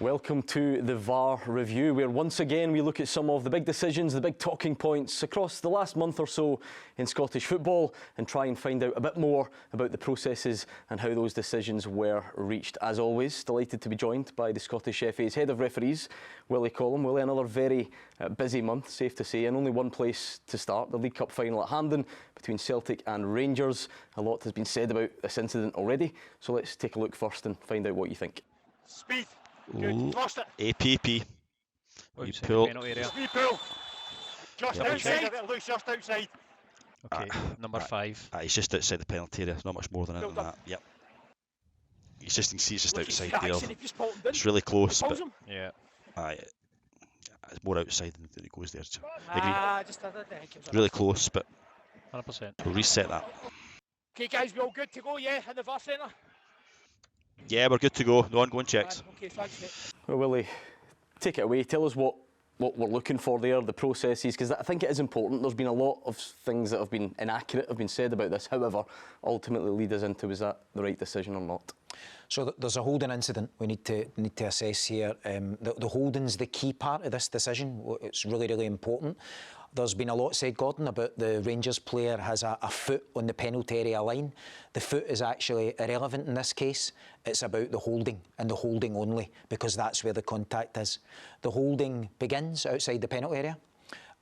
Welcome to the VAR review, where once again we look at some of the big decisions, the big talking points across the last month or so in Scottish football and try and find out a bit more about the processes and how those decisions were reached. As always, delighted to be joined by the Scottish FA's head of referees, Willie Collum. Willie, another very busy month, safe to say, and only one place to start, the League Cup final at Hampden between Celtic and Rangers. A lot has been said about this incident already, so let's take a look first and find out what you think. Speed. Good. Lost it. APP. You pull. We pull. Just outside. It looks just outside. Okay, number 5. He's just outside the penalty area. Not much more than that. Yep. He's just outside there. It's really close, but yeah. It's more outside than it goes there. I agree. Really close, but 100%. We'll reset that. Okay, guys, we all good to go? Yeah, in the VAR centre. Yeah, we're good to go. No ongoing checks. Okay, thanks. Well, Willie, take it away. Tell us what we're looking for there, the processes, because I think it is important. There's been a lot of things that have been inaccurate, have been said about this. However, ultimately lead us into, was that the right decision or not? So there's a holding incident we need to assess here. The holding's the key part of this decision. It's really, really important. There's been a lot said, Gordon, about the Rangers player has a foot on the penalty area line. The foot is actually irrelevant in this case. It's about the holding and the holding only, because that's where the contact is. The holding begins outside the penalty area,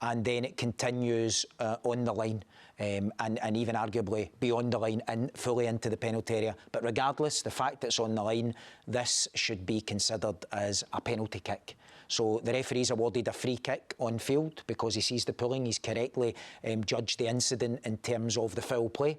and then it continues on the line, and even arguably beyond the line and fully into the penalty area. But regardless, the fact that it's on the line, this should be considered as a penalty kick. So the referee's awarded a free kick on field because he sees the pulling. He's correctly judged the incident in terms of the foul play.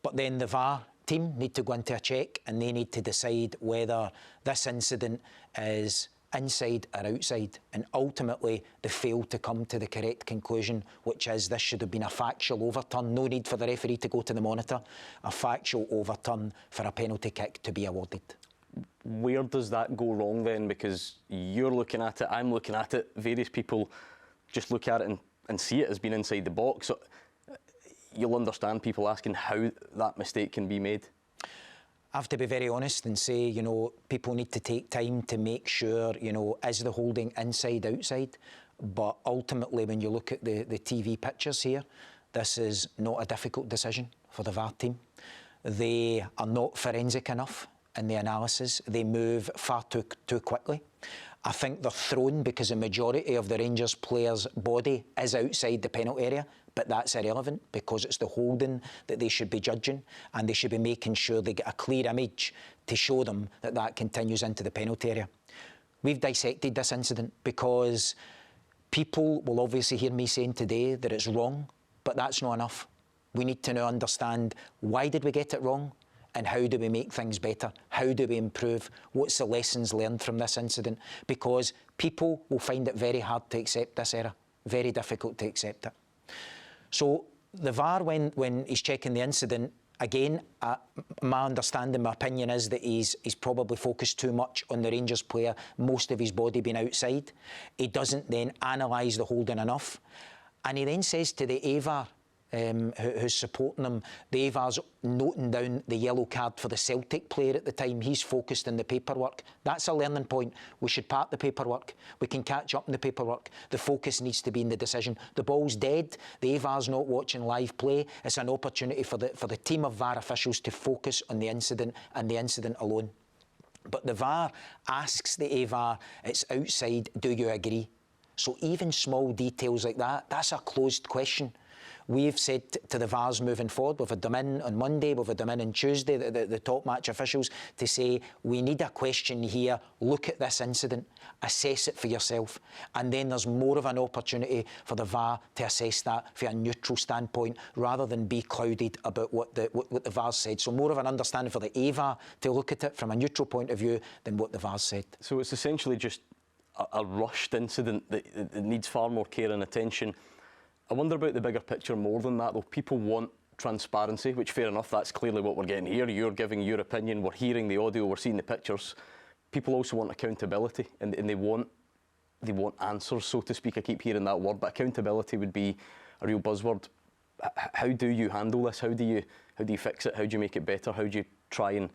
But then the VAR team need to go into a check and they need to decide whether this incident is inside or outside, and ultimately they failed to come to the correct conclusion, which is this should have been a factual overturn. No need for the referee to go to the monitor. A factual overturn for a penalty kick to be awarded. Where does that go wrong then? Because you're looking at it, I'm looking at it, various people just look at it and see it as being inside the box. So you'll understand people asking how that mistake can be made. I have to be very honest and say, you know, people need to take time to make sure, you know, is the holding inside, outside? But ultimately, when you look at the TV pictures here, this is not a difficult decision for the VAR team. They are not forensic enough in the analysis. They move far too quickly. I think they're thrown because the majority of the Rangers players' body is outside the penalty area, but that's irrelevant because it's the holding that they should be judging, and they should be making sure they get a clear image to show them that that continues into the penalty area. We've dissected this incident because people will obviously hear me saying today that it's wrong, but that's not enough. We need to now understand, why did we get it wrong? And how do we make things better? How do we improve? What's the lessons learned from this incident? Because people will find it very hard to accept this error, very difficult to accept it. So the VAR, when he's checking the incident, again, my understanding, my opinion is that he's probably focused too much on the Rangers player, most of his body being outside. He doesn't then analyse the holding enough. And he then says to the AVAR, who's supporting him, the AVAR's noting down the yellow card for the Celtic player at the time. He's focused on the paperwork. That's a learning point. We should part the paperwork. We can catch up in the paperwork. The focus needs to be in the decision. The ball's dead. The AVAR's not watching live play. It's an opportunity for the team of VAR officials to focus on the incident and the incident alone. But the VAR asks the AVAR, it's outside, do you agree? So even small details like that, that's a closed question. We've said to the VARs moving forward, we've had them in on Monday, we've had them in on Tuesday, the top match officials, to say, we need a question here, look at this incident, assess it for yourself. And then there's more of an opportunity for the VAR to assess that from a neutral standpoint, rather than be clouded about what the VAR said. So more of an understanding for the AVAR to look at it from a neutral point of view than what the VAR said. So it's essentially just a rushed incident that needs far more care and attention. I wonder about the bigger picture more than that, though. People want transparency, which, fair enough, that's clearly what we're getting here. You're giving your opinion, we're hearing the audio, we're seeing the pictures. People also want accountability, and they want answers, so to speak. I keep hearing that word, but accountability would be a real buzzword. How do you handle this? How do you fix it? How do you make it better? How do you try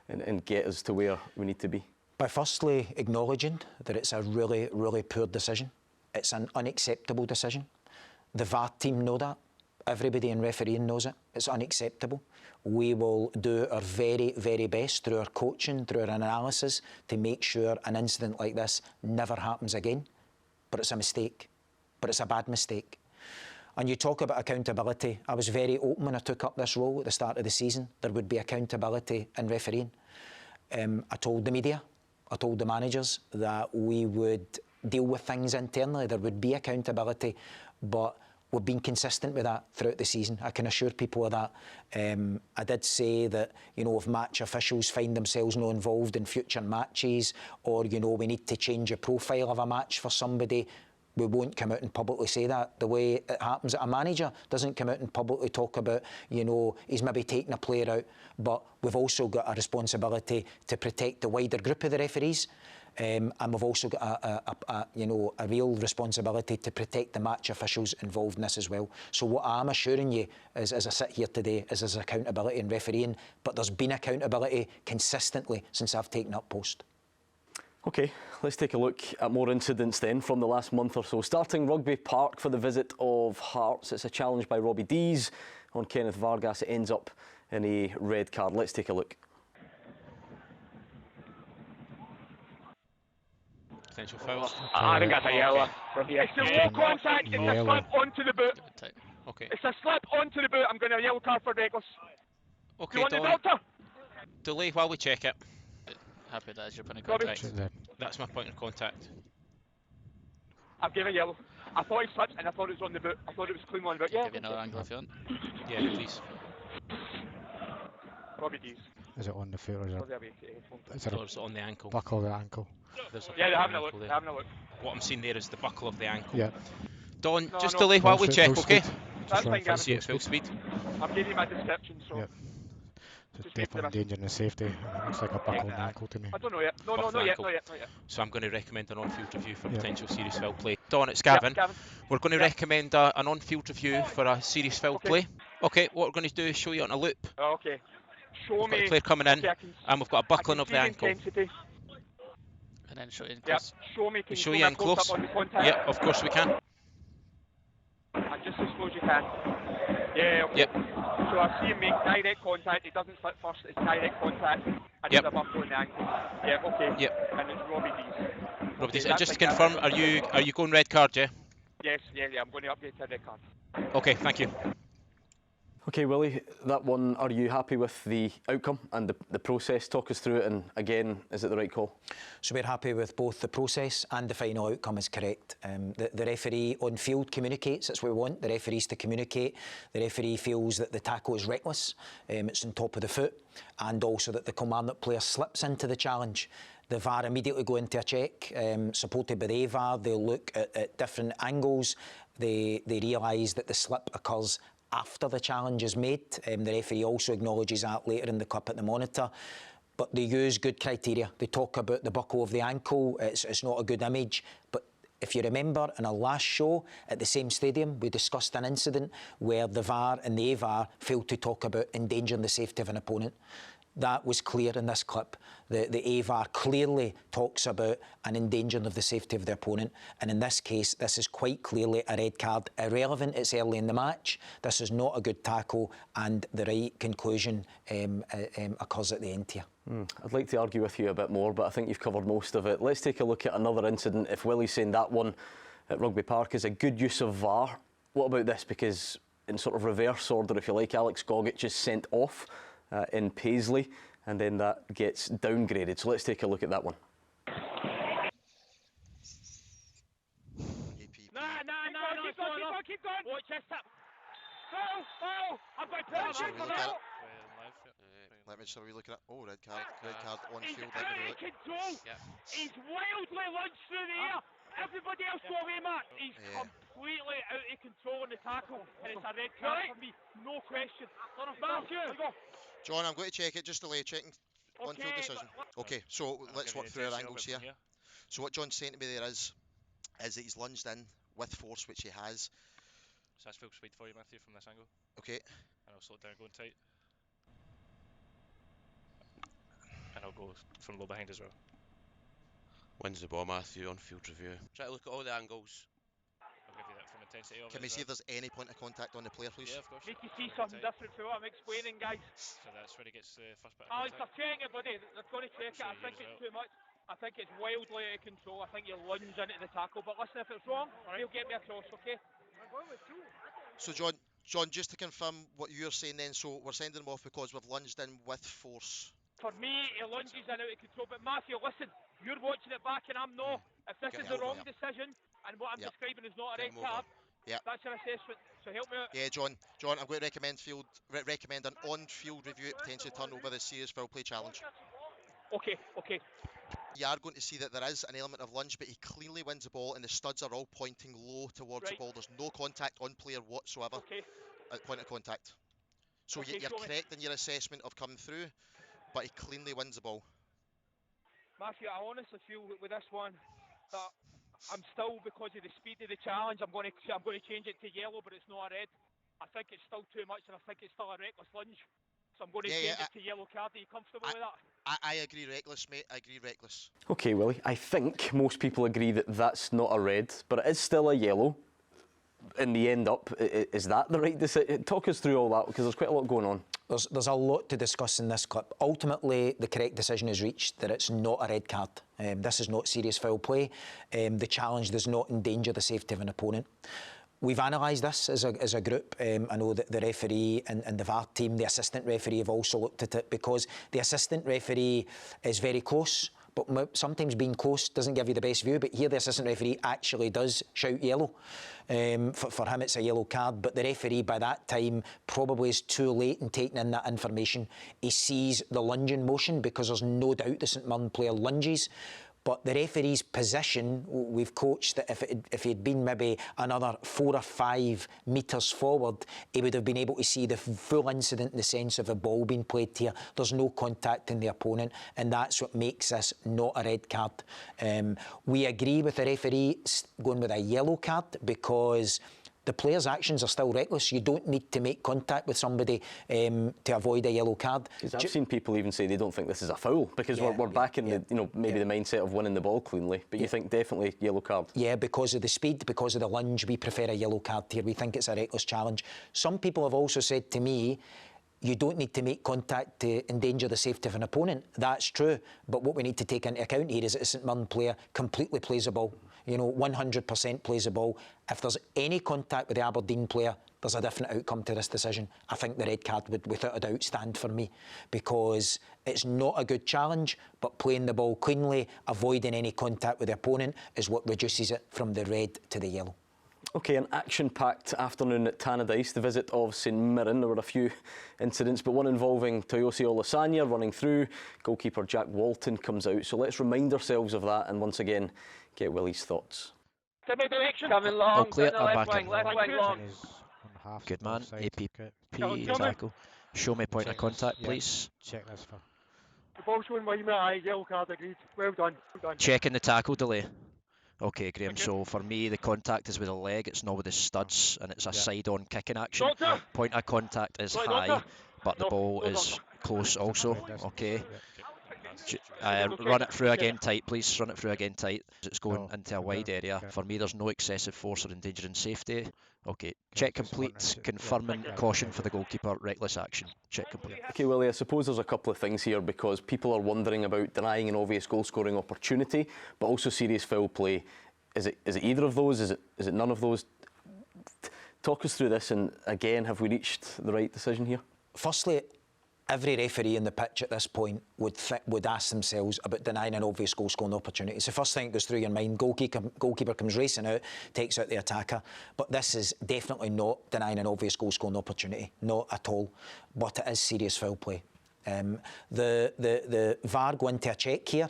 and get us to where we need to be? By firstly acknowledging that it's a really, really poor decision. It's an unacceptable decision. The VAR team know that. Everybody in refereeing knows it. It's unacceptable. We will do our very, very best through our coaching, through our analysis, to make sure an incident like this never happens again. But it's a mistake. But it's a bad mistake. And you talk about accountability. I was very open when I took up this role at the start of the season. There would be accountability in refereeing. I told the media, I told the managers that we would deal with things internally. There would be accountability, but we've been consistent with that throughout the season. I can assure people of that. I did say that, you know, if match officials find themselves not involved in future matches, or, you know, we need to change a profile of a match for somebody, we won't come out and publicly say that. The way it happens, a manager doesn't come out and publicly talk about, you know, he's maybe taking a player out, but we've also got a responsibility to protect the wider group of the referees. And we've also got a real responsibility to protect the match officials involved in this as well. So what I'm assuring you is, as I sit here today, is there's accountability in refereeing, but there's been accountability consistently since I've taken up post. OK, let's take a look at more incidents then from the last month or so. Starting Rugby Park for the visit of Hearts. It's a challenge by Robbie Dees on Kenneth Vargas. It ends up in a red card. Let's take a look. Potential fouls. I think that's a yellow. It's a low contact, it's a slip onto the boot. Okay. It's a slip onto the boot. I'm going to yellow card for reckless. Do Okay, you want the Don. doctor? Delay while we check it. Happy that is your point of Robbie. contact. That's my point of contact. I've given a yellow. I thought he slipped and I thought it was on the boot. I thought it was clean on the boot. Yeah. Give you another angle if you want. Yeah, please. Robbie Dees. Is it on the foot or is it Or is it on the ankle? buckle of the ankle? There's a Yeah, they're buckle having a on the look. ankle They're there. having a look. What I'm seeing there is the buckle of the ankle. Yeah. Don, No, just no. delay while we check, Full okay? speed. That's Just fine, run See Gavin. it full speed. I've given you my description, so. Yep. It's Just wait for definitely the endangering the safety. It looks like a buckle on the ankle to me. I don't know yet. No, Off the not yet, ankle. not yet, not yet. So I'm going to recommend an on-field review for Yeah. potential serious foul play. Don, it's Gavin. Yeah, Gavin. We're going to Yeah. recommend an on-field review for a serious foul Okay. play. Okay, what we're going to do is show you on a loop. Oh, okay. Show We've got me. a player coming in, Okay, I can, and we've got a I buckling can of see the ankle. intensity. And then show you in Yeah. close. Show me. Can We you show me you a in close-up close? on the contact? Yep, of course we can. And just as close as you can. Yeah. Okay. Yep. So I see him make direct contact. He doesn't slip first. It's direct contact. And Yep. there's a buckle on the ankle. Yeah. Okay. Yep. And it's Robbie Dees. Rob, Okay, and that's just to like confirm, that. are you going red card, yeah? Yes. Yeah. I'm going to update to the card. Okay, thank you. OK, Willie, that one, are you happy with the outcome and the process? Talk us through it, and again, is it the right call? So we're happy with both the process and the final outcome is correct. The referee on field communicates, that's what we want, the referees to communicate. The referee feels that the tackle is reckless, it's on top of the foot, and also that the Kilmarnock player slips into the challenge. The VAR immediately go into a check, supported by the VAR. They'll look at different angles. They realise that the slip occurs after the challenge is made. The referee also acknowledges that later in the clip at the monitor. But they use good criteria. They talk about the buckle of the ankle. It's not a good image. But if you remember, in our last show at the same stadium, we discussed an incident where the VAR and the VAR failed to talk about endangering the safety of an opponent. That was clear in this clip. The VAR clearly talks about an endangering of the safety of the opponent, and in this case, this is quite clearly a red card. Irrelevant, it's early in the match. This is not a good tackle, and the right conclusion occurs at the end here. I'd like to argue with you a bit more, but I think you've covered most of it. Let's take a look at another incident. If Willie's saying that one at Rugby Park is a good use of VAR, what about this? Because in sort of reverse order, if you like, Alex Gogic is sent off in Paisley, and then that gets downgraded. So let's take a look at that one. No, keep going. Watch this tap. Foul. I've got permission for that. Let me just have a wee look at it. Oh, red card on He's field. out of control. He's wildly lunged through the air. Everybody else go away, Matt. He's completely out of control on the tackle, and it's a red card for me, no question. Matthew, John, I'm going to check it. Just delay checking on field decision. Okay, so let's work through our angles here. So what John's saying to me there is that he's lunged in with force, which he has. So that's full speed for you, Matthew, from this angle. Okay. And I'll slow it down going tight. And I'll go from low behind as well. Wins the ball, Matthew, on field review. Try to look at all the angles. I'll give you that from intensity of Can it we as see if well. there's any point of contact on the player, please? Yeah, of course. Need to see something different for what I'm explaining, guys. So that's where he gets the first bit of Alex, contact. they're checking it, buddy. They're going to check it. I think it's too much. I think it's wildly out of control. I think you lunge into the tackle. But listen, if it's wrong, he'll get me across, okay? So John, just to confirm what you're saying then, so we're sending him off because we've lunged in with force. For me, he lunges in out of control. But Matthew, listen, you're watching it back and I'm not. If this is the wrong decision and what I'm describing is not a red card, that's your assessment. So help me out. Yeah, John, I'm going to recommend an on-field review to potentially turn over the serious foul play challenge. Okay. You are going to see that there is an element of lunge, but he cleanly wins the ball and the studs are all pointing low towards the ball. There's no contact on player whatsoever at point of contact. So you're correct in your assessment of coming through, but he cleanly wins the ball. Matthew, I honestly feel that with this one that I'm still, because of the speed of the challenge, I'm going to change it to yellow, but it's not a red. I think it's still too much, and I think it's still a reckless lunge. So I'm going to change it to yellow card. Are you comfortable with that? I agree reckless, mate. I agree reckless. Okay, Willie, I think most people agree that that's not a red, but it is still a yellow. In the end up, is that the right decision? Talk us through all that, because there's quite a lot going on. There's a lot to discuss in this clip. Ultimately, the correct decision is reached that it's not a red card. This is not serious foul play. The challenge does not endanger the safety of an opponent. We've analysed this as a group. I know that the referee and the VAR team, the assistant referee, have also looked at it, because the assistant referee is very close, but sometimes being close doesn't give you the best view. But here the assistant referee actually does shout yellow. For him it's a yellow card, but the referee by that time probably is too late in taking in that information. He sees the lunging motion, because there's no doubt the St Mirren player lunges. But the referee's position, we've coached that if he'd been maybe another 4 or 5 metres forward, he would have been able to see the full incident in the sense of a ball being played here. There's no contact in the opponent, and that's what makes this not a red card. We agree with the referee going with a yellow card, because the player's actions are still reckless. You don't need to make contact with somebody to avoid a yellow card. Because I've seen people even say they don't think this is a foul, because we're back in the maybe the mindset of winning the ball cleanly. But you think definitely yellow card? Yeah, because of the speed, because of the lunge, we prefer a yellow card here. We think it's a reckless challenge. Some people have also said to me, you don't need to make contact to endanger the safety of an opponent. That's true, but what we need to take into account here is that a St Mirren player completely plays the ball. 100% plays the ball. If there's any contact with the Aberdeen player, there's a different outcome to this decision. I think the red card would, without a doubt, stand for me, because it's not a good challenge, but playing the ball cleanly, avoiding any contact with the opponent, is what reduces it from the red to the yellow. OK, an action-packed afternoon at Tannadice, the visit of St Mirren. There were a few incidents, but one involving Toyosi Olasanya running through. Goalkeeper Jack Walton comes out. So let's remind ourselves of that and once again get Willie's thoughts. Semi direction. Coming long. All clear, I'm back in. Left wing long. Good man, APP tackle. Show me point of contact, please. Check this for. The ball's showing my eye, yellow card agreed. Well done. Checking the tackle delay. Okay, Graham, so for me the contact is with the leg, it's not with the studs, and it's a side-on kicking action. Point of contact is high, but the ball is close also. Okay. Run it through again tight, please. Run it through again tight. It's going into a wide area. For me, there's no excessive force or endangering safety. Okay. Check complete. Confirming caution for the goalkeeper. Reckless action. Check complete. OK, Willie, I suppose there's a couple of things here, because people are wondering about denying an obvious goal-scoring opportunity, but also serious foul play. Is it either of those? Is it none of those? Talk us through this, and again, have we reached the right decision here? Firstly, every referee in the pitch at this point would ask themselves about denying an obvious goal-scoring opportunity. It's the first thing that goes through your mind. Goalkeeper comes racing out, takes out the attacker. But this is definitely not denying an obvious goal-scoring opportunity, not at all. But it is serious foul play. The VAR go into a check here,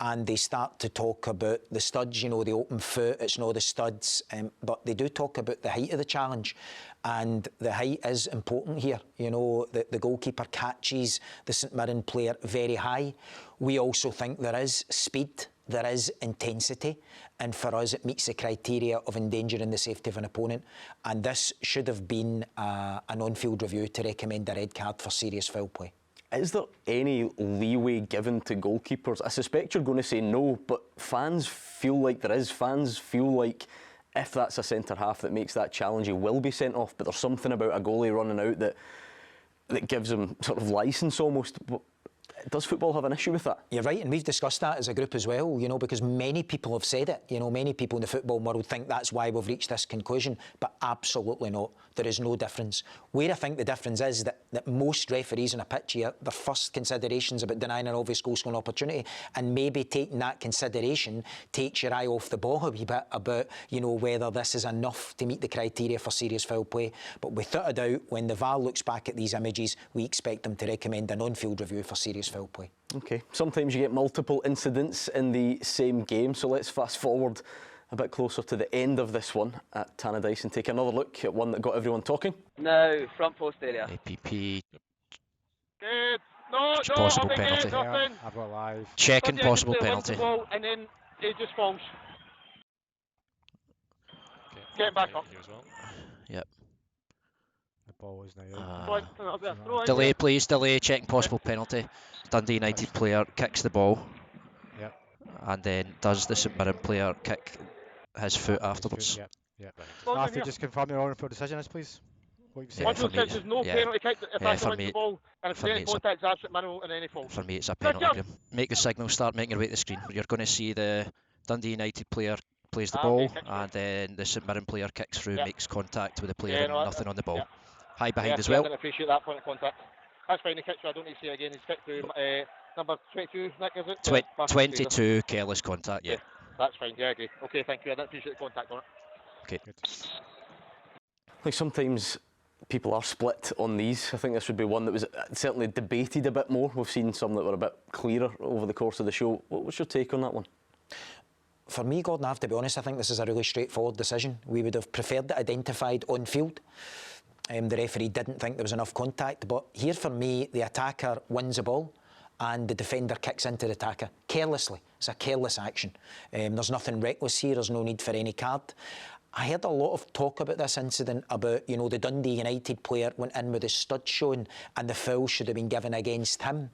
and they start to talk about the studs, the open foot, it's not the studs, but they do talk about the height of the challenge, and the height is important here. The goalkeeper catches the St Mirren player very high. We also think there is speed, there is intensity, and for us it meets the criteria of endangering the safety of an opponent, and this should have been an on-field review to recommend a red card for serious foul play. Is there any leeway given to goalkeepers? I suspect you're going to say no, but fans feel like there is. Fans feel like if that's a centre-half that makes that challenge, he will be sent off. But there's something about a goalie running out that gives him sort of licence almost. Does football have an issue with that? You're right, and we've discussed that as a group as well, you know, because many people have said it. You know, many people in the football world think that's why we've reached this conclusion, but absolutely not. There is no difference. Where I think the difference is that most referees on a pitch here, their first considerations about denying an obvious goal-scoring opportunity, and maybe taking that consideration takes your eye off the ball a wee bit about, you know, whether this is enough to meet the criteria for serious foul play. But without a doubt, when the VAR looks back at these images, we expect them to recommend an on-field review for serious foul play. OK, sometimes you get multiple incidents in the same game, so let's fast forward a bit closer to the end of this one at Tannadice and take another look at one that got everyone talking. Now, front post area. APP. Good. No, Possible nothing, penalty. nothing. I've got live. Checking First possible exit, penalty. wins the ball, and then it just falls. Okay. Get back up. Here as well. Yep. The ball is now Delay, please. Delay. Checking possible penalty. Dundee United player kicks the ball. Yep. And then does the St Mirren player kick his foot afterwards? Yep. Yep. Right. Matthew, just confirm your on-field decision is, please. What you Yeah, say? for me, There's no yeah. penalty kick if Yeah, that's for wins me- the ball, and if for there's me any it's a- contact, it's absolute minimal, and then he falls. For me, it's a penalty. Good Graham. Make the signal. Start making your way to the screen. You're going to see the Dundee United player plays the ball, Okay, and then the St Mirren player kicks through, Yeah. makes contact with the player, Yeah, and no, nothing on the ball. yeah. High behind as I well. didn't appreciate that point of contact. That's fine, the kick, so I don't need to see it again. He's kicked through number 22, Nick, is it? Twen- Marcus 22, careless contact. Yeah. Yeah. That's fine, yeah, I agree. Okay, thank you. I didn't appreciate the contact on it. Okay. Like sometimes people are split on these. I think this would be one that was certainly debated a bit more. We've seen some that were a bit clearer over the course of the show. What's your take on that one? For me, Gordon, I have to be honest, I think this is a really straightforward decision. We would have preferred it identified on field. The referee didn't think there was enough contact, but here for me, the attacker wins the ball and the defender kicks into the attacker carelessly. It's a careless action. There's nothing reckless here, there's no need for any card. I heard a lot of talk about this incident about, you know, the Dundee United player went in with his stud showing and the foul should have been given against him.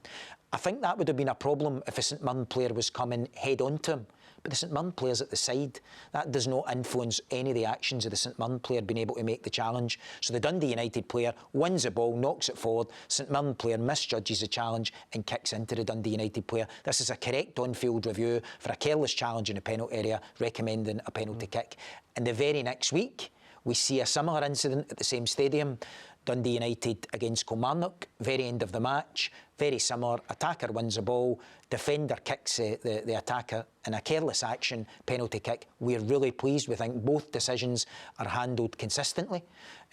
I think that would have been a problem if a St Mirren player was coming head on to him. But the St Mirren player's at the side. That does not influence any of the actions of the St Mirren player being able to make the challenge. So the Dundee United player wins the ball, knocks it forward. St Mirren player misjudges the challenge and kicks into the Dundee United player. This is a correct on-field review for a careless challenge in the penalty area, recommending a penalty kick. And the very next week, we see a similar incident at the same stadium. Dundee United against Kilmarnock, very end of the match, very similar. Attacker wins the ball, defender kicks the attacker in a careless action, penalty kick. We're really pleased. We think both decisions are handled consistently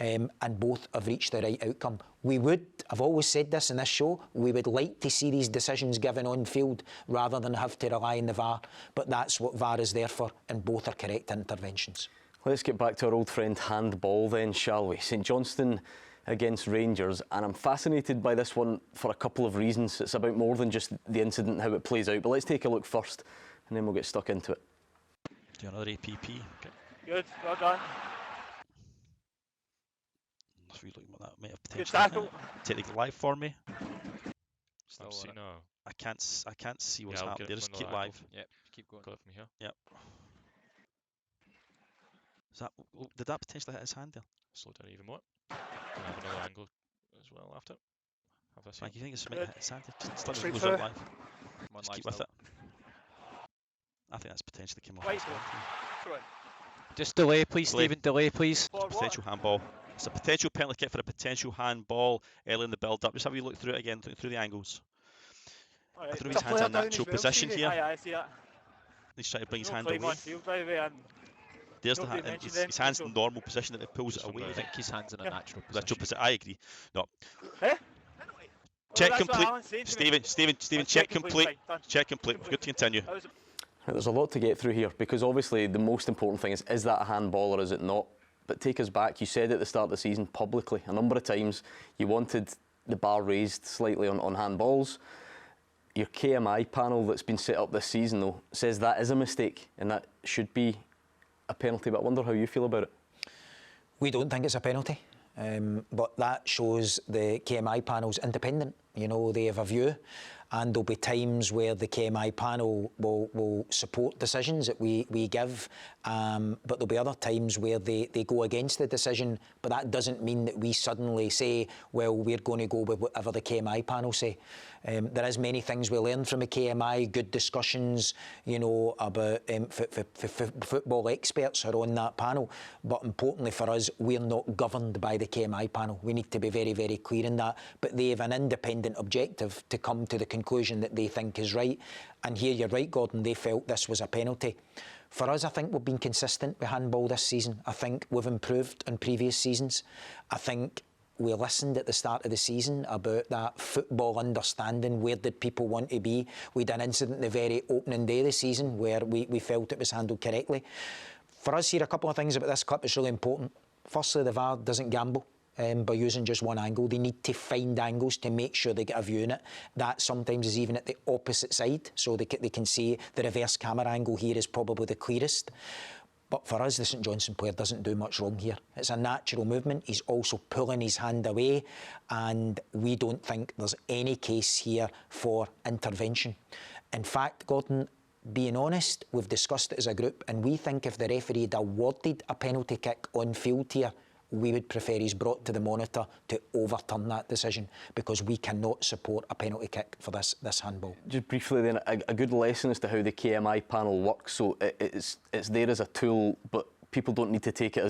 and both have reached the right outcome. We would, I've always said this in this show, we would like to see these decisions given on field rather than have to rely on the VAR, but that's what VAR is there for, and both are correct interventions. Let's get back to our old friend handball then, shall we? St Johnstone against Rangers, and I'm fascinated by this one for a couple of reasons. It's about more than just the incident and how it plays out, but let's take a look first and then we'll get stuck into it. Do another APP. Okay. Good, well done. If you look at that, might have Good potentially tackle. take the live for me. Still see no. I can't see what's Yeah, I'll happening. get There, just from keep another live. angle. Yep, keep going. Got it from here. Yep. Is that, did that potentially hit his hand there? Slow down even more. And have another angle as well after. Have this here. Like, you think it's might hit his hand there? Just let Straight it goes through. out live. One Just live keep with still. it. I think that's potentially came off Wait. his hand. Through it. Just delay, please, Delay. Stephen. Delay, please. For what? Potential handball. It's a potential penalty kick for a potential handball early in the build-up. Just have a look through it again, through the angles. All I right. don't know if his hand's in a natural position here. Aye, I see that. He's trying to bring his No hand claim away. on field, by the way, and There's the nobody hand. mentioned His hand's in anything, the normal position that it pulls it Just from away. the- I think his hand's in a Yeah. natural Natural position. position. I agree. No. Eh? Check that's what complete. Alan's saying to me. Stephen, That's check complete. right, done. Check complete. Good to continue. That was Right, there's a lot to get through here because obviously the most important thing is that a handball or is it not? But take us back, you said at the start of the season publicly a number of times you wanted the bar raised slightly on handballs. Your KMI panel that's been set up this season though says that is a mistake and that should be a penalty, but I wonder how you feel about it. We don't think it's a penalty, but that shows the KMI panel's independent. You know, they have a view, and there'll be times where the KMI panel will support decisions that we give, but there'll be other times where they go against the decision, but that doesn't mean that we suddenly say, well, we're going to go with whatever the KMI panel say. There is many things we learn from the KMI, good discussions, you know, about football experts are on that panel, but importantly for us, we're not governed by the KMI panel. We need to be very, very clear in that, but they have an independent objective to come to the conclusion that they think is right. And here you're right, Gordon, they felt this was a penalty. For us, I think we've been consistent with handball this season. I think we've improved in previous seasons. I think we listened at the start of the season about that football understanding. Where did people want to be? We had an incident the very opening day of the season where we felt it was handled correctly. For us here, a couple of things about this clip that's really important. Firstly, the VAR doesn't gamble by using just one angle. They need to find angles to make sure they get a view in it. That sometimes is even at the opposite side, so they can see the reverse camera angle here is probably the clearest. But for us, the St Johnstone player doesn't do much wrong here. It's a natural movement. He's also pulling his hand away, and we don't think there's any case here for intervention. In fact, Gordon, being honest, we've discussed it as a group, and we think if the referee had awarded a penalty kick on field here, we would prefer he's brought to the monitor to overturn that decision, because we cannot support a penalty kick for this handball. Just briefly then, a good lesson as to how the KMI panel works. So it's there as a tool, but people don't need to take it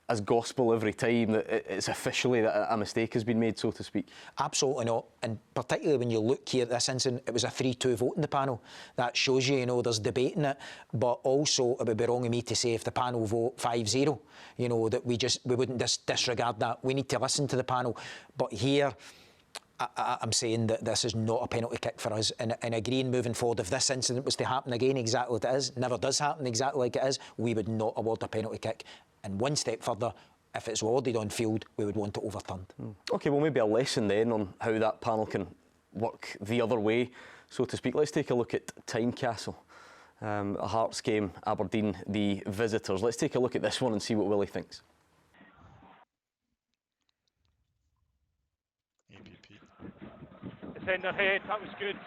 as gospel every time that it's officially that a mistake has been made, so to speak. Absolutely not. And particularly when you look here at this incident, it was a 3-2 vote in the panel. That shows you, you know, there's debate in it. But also, it would be wrong of me to say if the panel vote 5-0, you know, that we wouldn't disregard that. We need to listen to the panel. But here, I'm saying that this is not a penalty kick for us, and agreeing moving forward, if this incident was to happen again exactly like it is, never does happen exactly like it is, we would not award a penalty kick. And one step further, if it's awarded on field, we would want it overturned. OK, well, maybe a lesson then on how that panel can work the other way, so to speak. Let's take a look at Tynecastle, a Hearts game, Aberdeen, the visitors. Let's take a look at this one and see what Willie thinks. Defender head, that was good.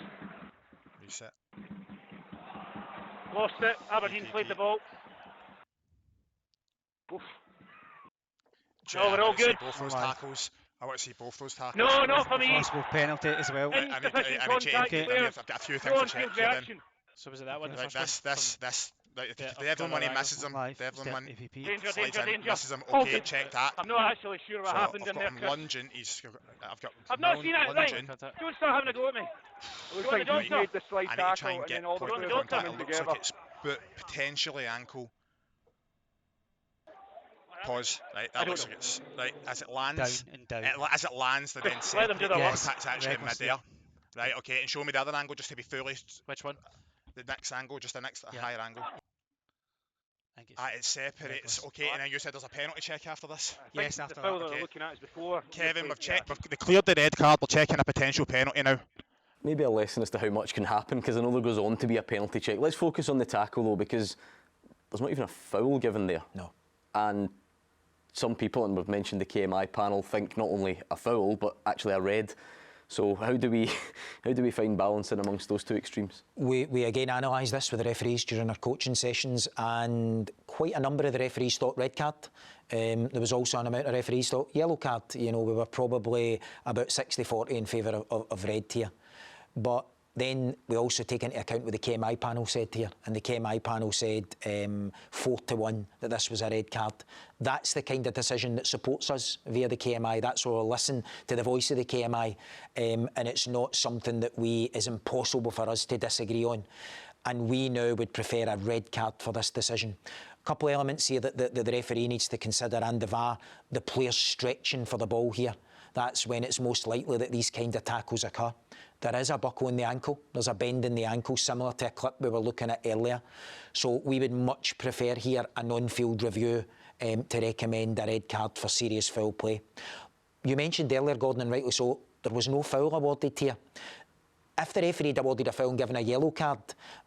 Reset. Lost it, Aberdeen played the ball. Oof. No, we're all good. Both those tackles. I want to see both those tackles. No, not for me. Possible penalty as well. I've got a few things to check here then. So was it that one? Like this. Like, if the Devlin money misses him, Devlin money danger. misses him. Okay, check that. I'm not actually sure what happened in there. I'm lunging. I've not seen it. Right. Don't start having a go at me. Looks like he made the slide tackle and then all the point two of contact. coming It looks together. like it's potentially ankle. Pause. Right, that looks like it's right as it lands. Down. As it lands, they then Let them do the work. That's actually in midair. Right. Okay, and show me the other angle just to be fully. Which one? The next angle, just the next higher angle. I think It separates. Okay, and then you said there's a penalty check after this. Yes, the after foul that. that we're looking at is before. Kevin, we've checked. They cleared the red card. We're checking a potential penalty now. Maybe a lesson as to how much can happen, because I know there goes on to be a penalty check. Let's focus on the tackle though, because there's not even a foul given there. No. And some people, and we've mentioned the KMI panel, think not only a foul but actually a red. So how do we find balancing amongst those two extremes? We again analysed this with the referees during our coaching sessions, and quite a number of the referees thought red card. There was also an amount of referees thought yellow card. You know, we were probably about 60-40 in favour of red here. But then we also take into account what the KMI panel said here, and the KMI panel said 4-1 that this was a red card. That's the kind of decision that supports us via the KMI. That's where we'll listen to the voice of the KMI, and it's not something that is impossible for us to disagree on. And we now would prefer a red card for this decision. A couple of elements here that the referee needs to consider, and the VAR, the players stretching for the ball here. That's when it's most likely that these kind of tackles occur. There is a buckle in the ankle. There's a bend in the ankle, similar to a clip we were looking at earlier. So we would much prefer here a non-field review to recommend a red card for serious foul play. You mentioned earlier, Gordon, and rightly so, there was no foul awarded here. If the referee had awarded a foul and given a yellow card,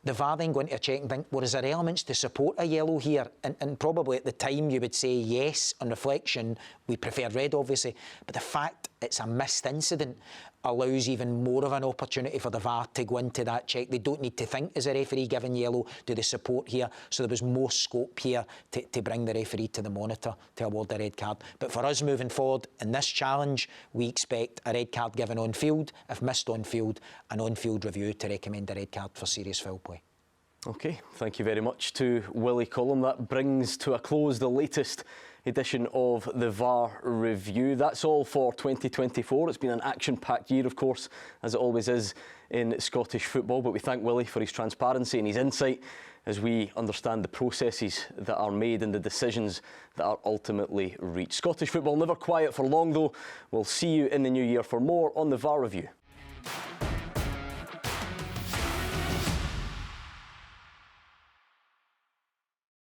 the VAR then going to check and think, well, is there elements to support a yellow here? And probably at the time you would say yes, on reflection, we prefer red, obviously. But the fact it's a missed incident, allows even more of an opportunity for the VAR to go into that check. They don't need to think, is the referee giving yellow? Do they support here? So there was more scope here to bring the referee to the monitor to award a red card. But for us moving forward in this challenge, we expect a red card given on field, if missed on field, an on-field review to recommend a red card for serious foul play. OK, thank you very much to Willie Collum. That brings to a close the latest edition of the VAR review. That's all for 2024. It's been an action-packed year, of course, as it always is in Scottish football, but we thank Willie for his transparency and his insight as we understand the processes that are made and the decisions that are ultimately reached. Scottish football never quiet for long, though. We'll see you in the new year for more on the VAR review.